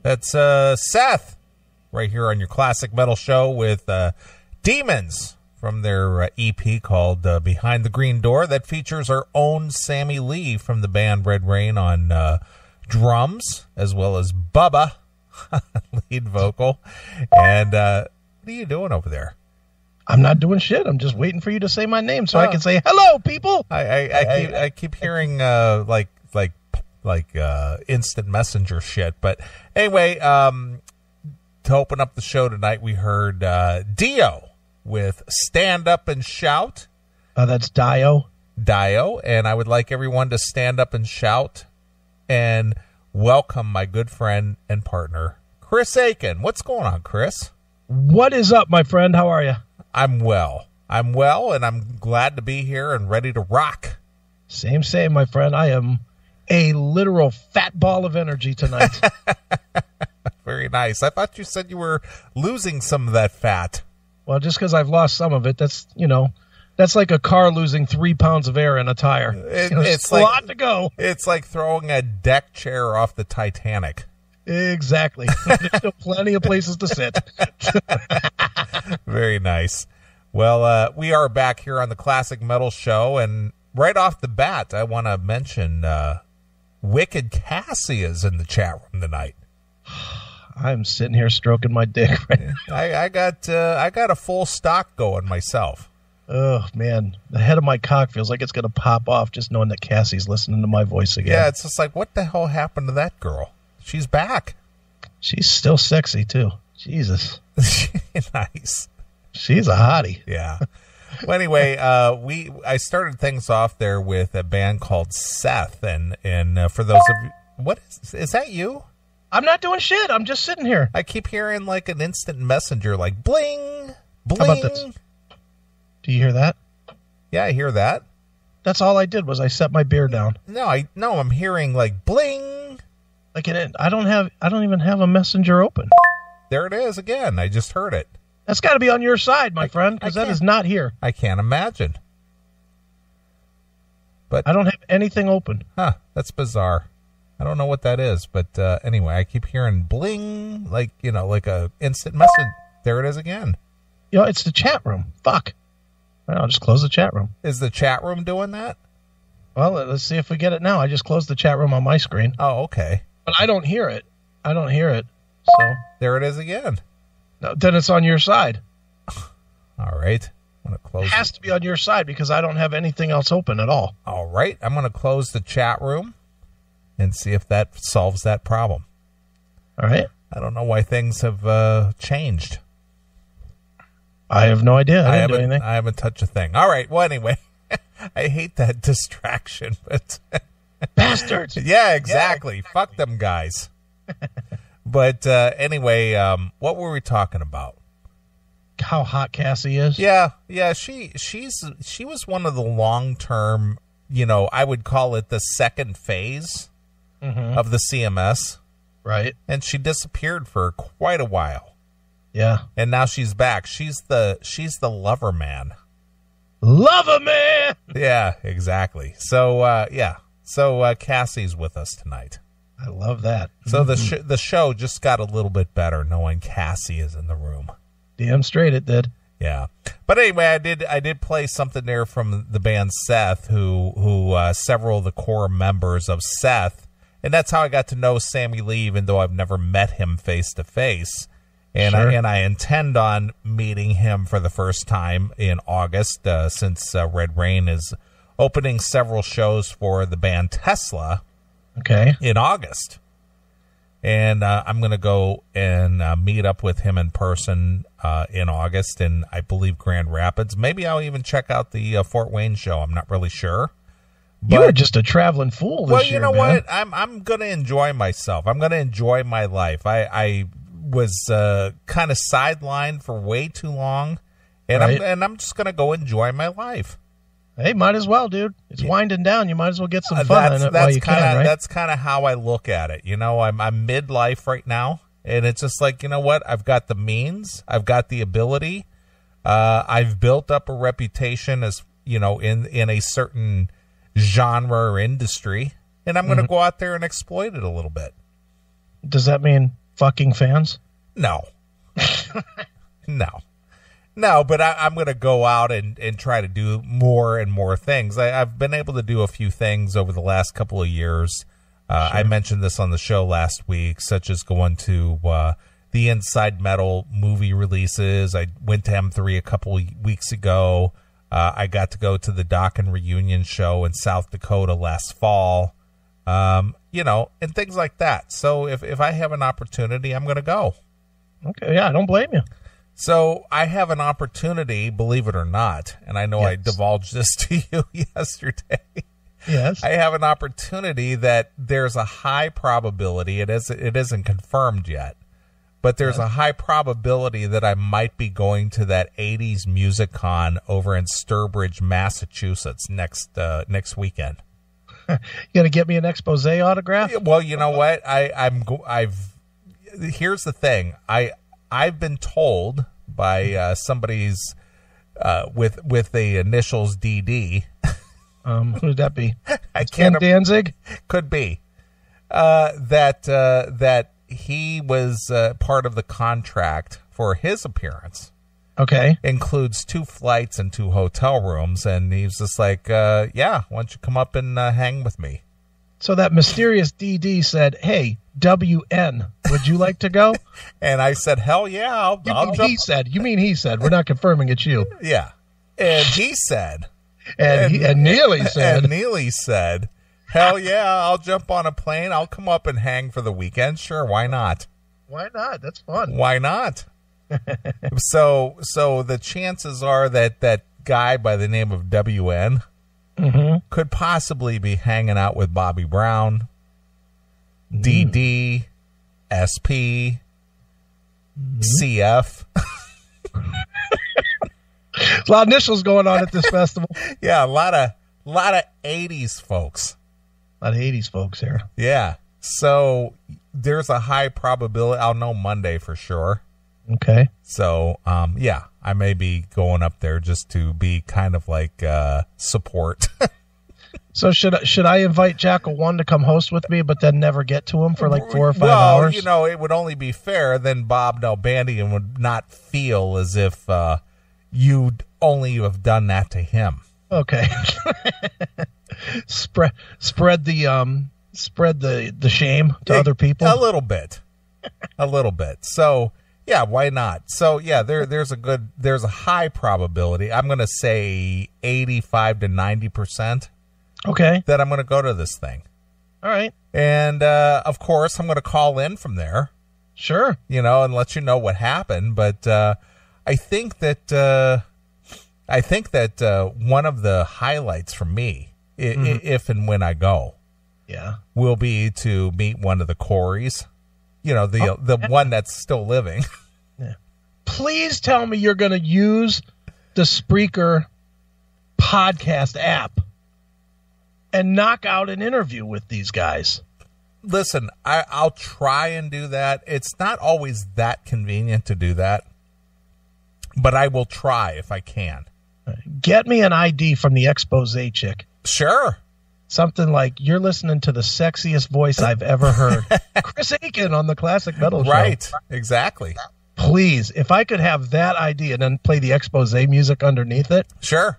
That's Seth, right here on your Classic Metal Show with Demons from their EP called Behind the Green Door. That features our own Sammy Lee from the band Red Rain on drums, as well as Bubba, lead vocal. And what are you doing over there? I'm not doing shit. I'm just waiting for you to say my name so I can say hello, people. I keep hearing like instant messenger shit. But anyway, to open up the show tonight, we heard Dio with Stand Up and Shout. That's Dio. Dio, and I would like everyone to stand up and shout and welcome my good friend and partner, Chris Aiken. What's going on, Chris? What is up, my friend? How are you? I'm well, and I'm glad to be here and ready to rock. Same, my friend. I am a literal fat ball of energy tonight. Very nice. I thought you said you were losing some of that fat. Well, just because I've lost some of it, that's like a car losing 3 pounds of air in a tire. It's like, a lot to go. It's like throwing a deck chair off the Titanic. Exactly. There's still plenty of places to sit. Very nice. Well, we are back here on the Classic Metal Show, and right off the bat, I want to mention Wicked Cassie is in the chat room tonight. I'm sitting here stroking my dick right now. I got a full stock going myself. Oh, man. The head of my cock feels like it's going to pop off just knowing that Cassie's listening to my voice again. Yeah, it's just like, what the hell happened to that girl? She's back. She's still sexy, too. Jesus. Nice. She's a hottie. Yeah. Well, anyway, I started things off there with a band called Seth, and for those of you, what is that you? I'm not doing shit. I'm just sitting here. I keep hearing like an instant messenger, like bling, bling. How about this? Do you hear that? Yeah, I hear that. That's all I did was I set my beer down. No, I'm hearing like bling. Like I don't even have a messenger open. There it is again. I just heard it. That's got to be on your side, my friend, because that is not here. I can't imagine. But I don't have anything open. Huh, that's bizarre. I don't know what that is, but anyway, I keep hearing bling, like a instant message. There it is again. It's the chat room. Fuck. I'll just close the chat room. Is the chat room doing that? Well, let's see if we get it now. I just closed the chat room on my screen. Oh, okay. But I don't hear it. So there it is again. No, then it's on your side. All right. I'm going to close. It has to be on your side because I don't have anything else open at all. All right. I'm going to close the chat room and see if that solves that problem. All right. I don't know why things have changed. I have no idea. I didn't do anything. I haven't touched a thing. All right. Well, anyway, I hate that distraction, but bastards. Yeah, exactly. Yeah. Fuck them guys. But anyway, what were we talking about? How hot Cassie is? Yeah. She was one of the long-term, I would call it the second phase of the CMS. Right. And she disappeared for quite a while. Yeah. And now she's back. She's the lover man. Lover man. Yeah, exactly. So So Cassie's with us tonight. I love that. So the show just got a little bit better knowing Cassie is in the room. Damn straight it did. Yeah. But anyway, I did play something there from the band Seth, who several of the core members of Seth, and that's how I got to know Sammy Lee, even though I've never met him face to face. And sure. I intend on meeting him for the first time in August, since Red Rain is opening several shows for the band Tesla. Okay. In August. And I'm going to go and meet up with him in person in August in, I believe, Grand Rapids. Maybe I'll even check out the Fort Wayne show. I'm not really sure. But, you were just a traveling fool this year, you know man. what? I'm going to enjoy myself. I'm going to enjoy my life. I was kind of sidelined for way too long, and right. I'm just going to go enjoy my life. Hey, might as well, dude. It's winding down. You might as well get some fun in it while you can, right? That's kind of how I look at it. You know, I'm midlife right now, and it's just like, you know what? I've got the means. I've got the ability. I've built up a reputation as, you know, in a certain genre or industry, and I'm going to go out there and exploit it a little bit. Does that mean fucking fans? No. No, but I'm going to go out and try to do more and more things. I've been able to do a few things over the last couple of years. Sure. I mentioned this on the show last week, such as going to the Inside Metal movie releases. I went to M3 a couple of weeks ago. I got to go to the Dokken Reunion show in South Dakota last fall, and things like that. So if I have an opportunity, I'm going to go. Okay, yeah, I don't blame you. So I have an opportunity, believe it or not, and I know I divulged this to you yesterday. Yes. I have an opportunity that there's a high probability, it isn't confirmed yet, but there's a high probability that I might be going to that 80's Music Con over in Sturbridge, Massachusetts next weekend. You going to get me an expose autograph? Well, you know what? Here's the thing. I've been told by somebody's with the initials DD. Who'd that be? I can't. Danzig? Could be. That he was part of the contract for his appearance. Okay. Includes 2 flights and 2 hotel rooms, and he's just like, yeah, why don't you come up and hang with me? So that mysterious DD said, "Hey, WN, would you like to go?" And I said, "Hell yeah, I'll jump." He said. You mean he said? We're not confirming it's you. Yeah. And he said. and Neeley said. And Neeley said, "Hell yeah, I'll jump on a plane. I'll come up and hang for the weekend. Sure, why not? Why not? That's fun. Why not?" So the chances are that guy by the name of WN could possibly be hanging out with Bobby Brown, DD, SP, CF. A lot of initials going on at this festival. Yeah, a lot of 80's folks. A lot of 80's folks here. Yeah. So there's a high probability. I'll know Monday for sure. Okay. So, yeah, I may be going up there just to be kind of like support. So should I invite Jackal 1 to come host with me, but then never get to him for like 4 or 5 hours? Well, it would only be fair. Then Bob Nalbandian would not feel as if you'd only have done that to him. Okay. spread the shame to other people. A little bit. So yeah, why not? So yeah, there's a high probability. I'm going to say 85 to 90%. Okay. That I'm going to go to this thing. All right. And of course, I'm going to call in from there. Sure. And let you know what happened. But I think that one of the highlights for me, if and when I go, will be to meet one of the Coreys. The one that's still living. Yeah. Please tell me you're going to use the Spreaker podcast app and knock out an interview with these guys. Listen, I'll try and do that. It's not always that convenient to do that, but I will try if I can. Get me an ID from the expose chick. Sure. Something like, "You're listening to the sexiest voice I've ever heard." Chris Aiken on the Classic Metal Show. Right, exactly. Please, if I could have that ID and then play the expose music underneath it. Sure.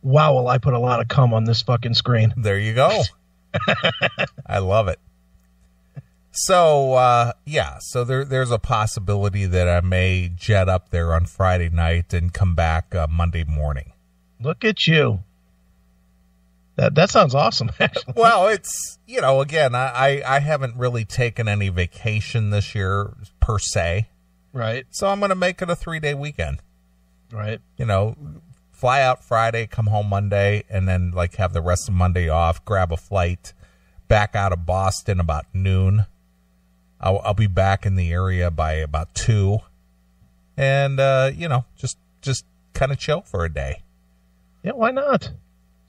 Wow, will I put a lot of cum on this fucking screen. There you go. I love it. So, so there's a possibility that I may jet up there on Friday night and come back Monday morning. Look at you. That sounds awesome, actually. Well, it's, again, I haven't really taken any vacation this year, per se. Right. So I'm going to make it a 3-day weekend. Right. Fly out Friday, come home Monday, and then, have the rest of Monday off, grab a flight back out of Boston about noon. I'll be back in the area by about 2. And, just kind of chill for a day. Yeah, why not?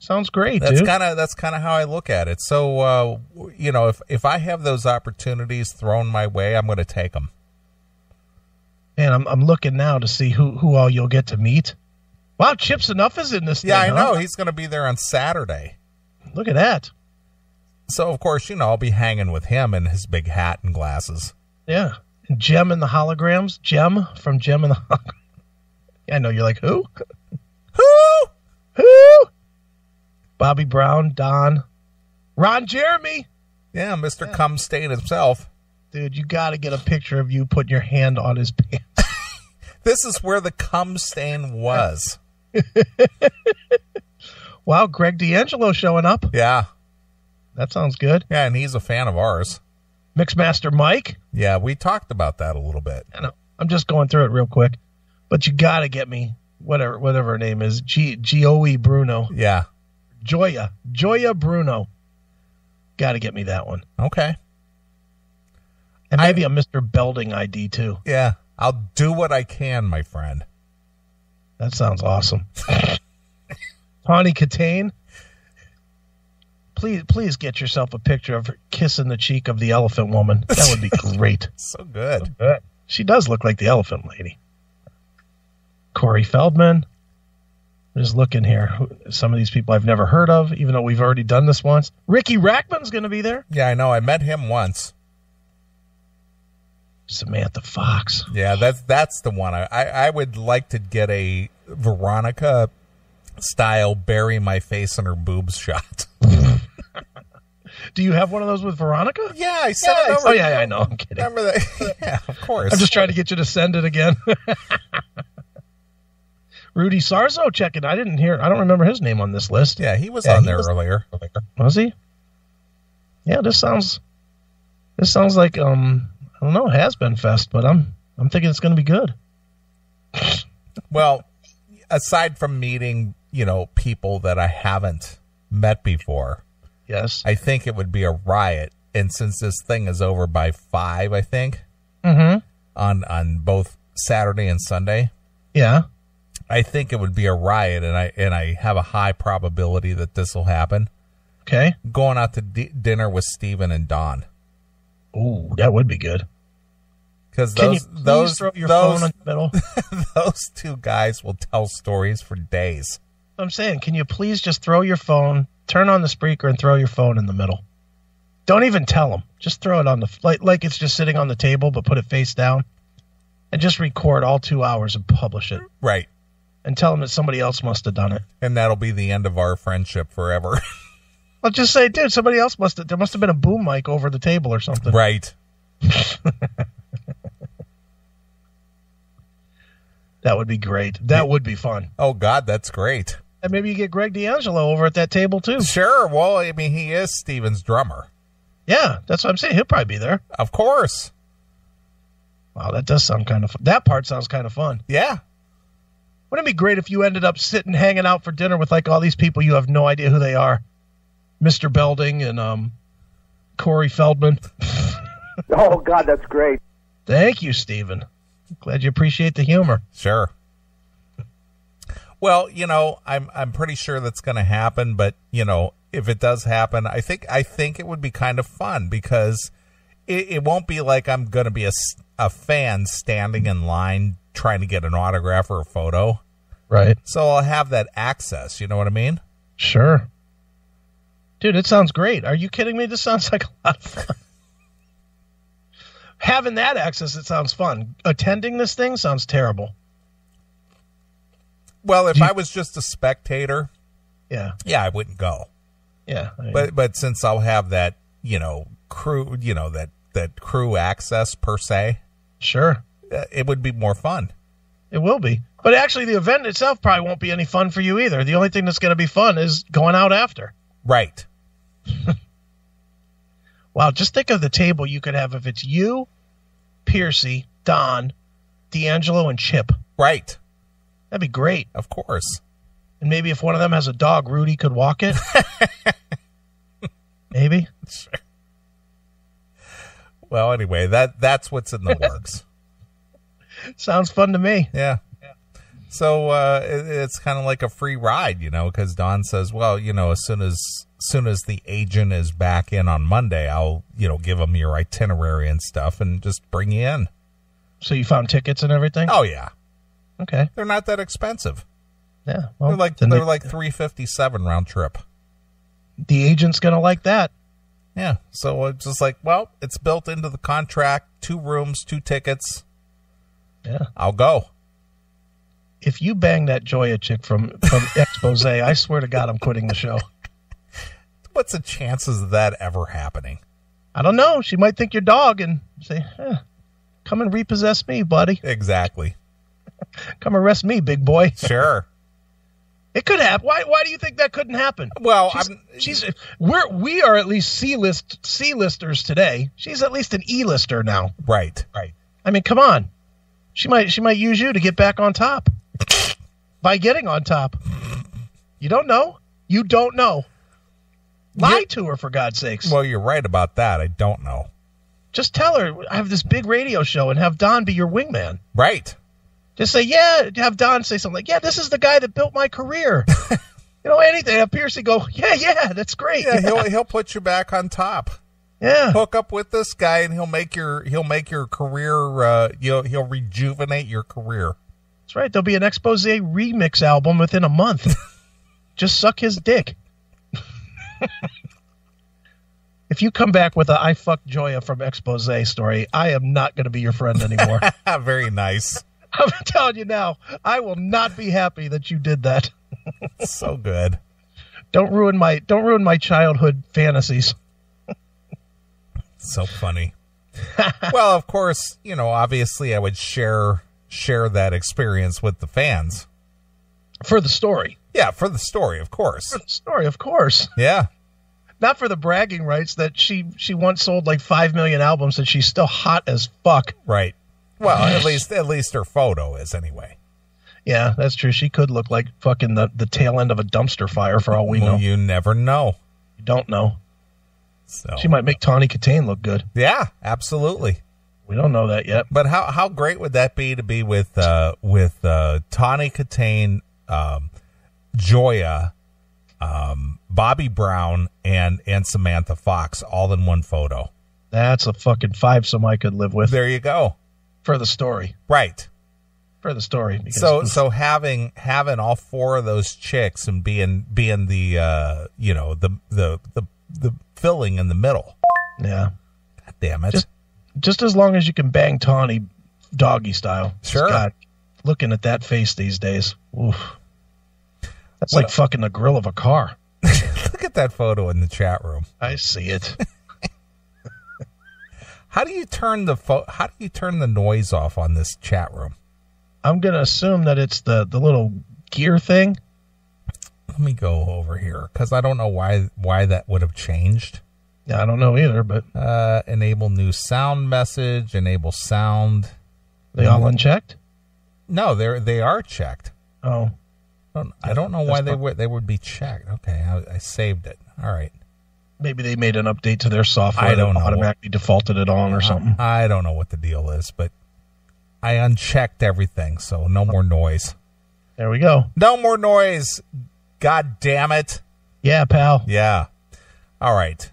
Sounds great, That's dude. That's kind of how I look at it. So, if I have those opportunities thrown my way, I'm going to take them. Man, I'm looking now to see who all you'll get to meet. Wow, Chips Enough is in this thing. Yeah, I know. He's going to be there on Saturday. Look at that. So, of course, I'll be hanging with him in his big hat and glasses. Yeah. Gem and the Holograms. Gem from Gem and the Holograms. I know you're like, who? Who? Bobby Brown, Don, Ron Jeremy. Yeah, Mr. Cum Stain himself. Dude, you got to get a picture of you putting your hand on his pants. This is where the cum stain was. Wow, Greg D'Angelo showing up. Yeah. That sounds good. Yeah, and he's a fan of ours. Mixmaster Mike. Yeah, we talked about that a little bit. I know. I'm just going through it real quick. But you got to get me whatever her name is. Gioe Bruno. Yeah. Joya Bruno. Got to get me that one. Okay. And maybe a Mr. Belding ID too. Yeah. I'll do what I can, my friend. That sounds awesome. Tawny Katane. Please get yourself a picture of her kissing the cheek of the elephant woman. That would be great. So good. She does look like the elephant lady. Corey Feldman. I'm just looking here. Some of these people I've never heard of, even though we've already done this once. Ricky Rackman's going to be there. Yeah, I know. I met him once. Samantha Fox. Yeah, that's the one. I would like to get a Veronica style bury my face in her boobs shot. Do you have one of those with Veronica? Yeah, I sent it over. Oh, yeah, I know. I'm kidding. Remember that? Yeah, of course. I'm just trying to get you to send it again. Rudy Sarzo checking. I don't remember his name on this list. Yeah, he was on there earlier. Was he? Yeah, this sounds like I don't know, Has-Been Fest, but I'm thinking it's going to be good. Well, aside from meeting, people that I haven't met before, yes, I think it would be a riot. And since this thing is over by 5, I think, on both Saturday and Sunday, yeah, I think it would be a riot, and I have a high probability that this will happen. Okay, going out to dinner with Steven and Don. Ooh, that would be good. Because those throw your phone in the middle? Those two guys will tell stories for days. I'm saying, can you please just throw your phone, turn on the speaker, and throw your phone in the middle? Don't even tell them. Just throw it on like it's just sitting on the table, but put it face down, and just record all 2 hours and publish it. Right. And tell them that somebody else must have done it. And that'll be the end of our friendship forever. I'll just say, dude, somebody else there must have been a boom mic over the table or something. Right. That would be great. That would be fun. Oh, God, that's great. And maybe you get Greg D'Angelo over at that table, too. Sure. Well, I mean, he is Steven's drummer. Yeah, that's what I'm saying. He'll probably be there. Of course. Wow, that does sound kind of fun. That part sounds kind of fun. Yeah. Wouldn't it be great if you ended up hanging out for dinner with, all these people you have no idea who they are? Mr. Belding and Corey Feldman. Oh, God, that's great. Thank you, Steven. Glad you appreciate the humor. Sure. Well, I'm pretty sure that's going to happen, but if it does happen, I think it would be kind of fun because it won't be like I'm going to be a fan standing in line trying to get an autograph or a photo. Right. So I'll have that access. You know what I mean? Sure. Dude, it sounds great. Are you kidding me? This sounds like a lot of fun. Having that access, it sounds fun. Attending this thing sounds terrible. Well, if I was just a spectator, yeah, I wouldn't go. Yeah, but since I'll have that, crew, that crew access per se, sure, it would be more fun. It will be. But actually, the event itself probably won't be any fun for you either. The only thing that's going to be fun is going out after. Right. Wow, just think of the table you could have if it's you, Piercy, Don, D'Angelo, and Chip. Right. That'd be great. Of course. And maybe if one of them has a dog, Rudy could walk it. Maybe. Sure. Well, anyway, that's what's in the works. Sounds fun to me. Yeah. So it's kind of like a free ride, because Don says, well, as soon as the agent is back in on Monday, I'll, give him your itinerary and stuff and just bring you in. So you found tickets and everything? Oh, yeah. Okay. They're not that expensive. Yeah. Well, they're like $357 round trip. The agent's going to like that. Yeah. So it's just like, well, it's built into the contract. 2 rooms, 2 tickets. Yeah. I'll go. If you bang that Joya chick from Expose, I swear to God, I'm quitting the show. What's the chances of that ever happening? I don't know. She might think you're dog and say, come and repossess me, buddy. Exactly. Come arrest me, big boy. Sure. It could happen. Why do you think that couldn't happen? Well, we are at least C-listers today. She's at least an E-lister now. Right. I mean, come on. She might use you to get back on top by getting on top. You don't know. You don't know. Lie to her, for God's sakes. Well, you're right about that. I don't know. Just tell her I have this big radio show and have Don be your wingman. Right. Just say, have Don say something like, this is the guy that built my career. Anything. Have Piercy go, that's great. Yeah, he'll put you back on top. Yeah. Hook up with this guy and he'll make your career, he'll rejuvenate your career. That's right. There'll be an Expose remix album within a month. Just suck his dick. If you come back with a I fucked Joya from Expose story, I am not going to be your friend anymore. Very nice. I'm telling you now, I will not be happy that you did that. So good. Don't ruin my childhood fantasies. So funny. Well, of course, obviously I would share that experience with the fans. For the story. Yeah, for the story, of course. For the story, of course. Yeah. Not for the bragging rights that she once sold like 5 million albums and she's still hot as fuck. Right. Well, at least her photo is anyway. Yeah, that's true. She could look like fucking the tail end of a dumpster fire for all we know. You never know. You don't know. So she might make Tawny Katane look good. Yeah, absolutely. We don't know that yet. But how great would that be to be with Tawny Katane, Joya, Bobby Brown, and Samantha Fox all in one photo? That's a fucking 5-some I could live with. There you go. For the story. Right. For the story. So having all 4 of those chicks and being the the filling in the middle. Yeah. God damn it. Just as long as you can bang Tawny doggy style. Sure. God, looking at that face these days. Oof. That's like fucking the grill of a car. Look at that photo in the chat room. I see it. How do you turn the noise off on this chat room? I'm going to assume that it's the little gear thing. Let me go over here because I don't know why that would have changed. Yeah, I don't know either, but enable new sound message, enable sound. They all unchecked? No, they are checked. Oh. I don't know why they would be checked. Okay, I saved it. All right. Maybe they made an update to their software I don't that know automatically defaulted it on or something. I don't know what the deal is, but I unchecked everything, so no more noise. There we go. No more noise. God damn it. Yeah, pal. Yeah. All right.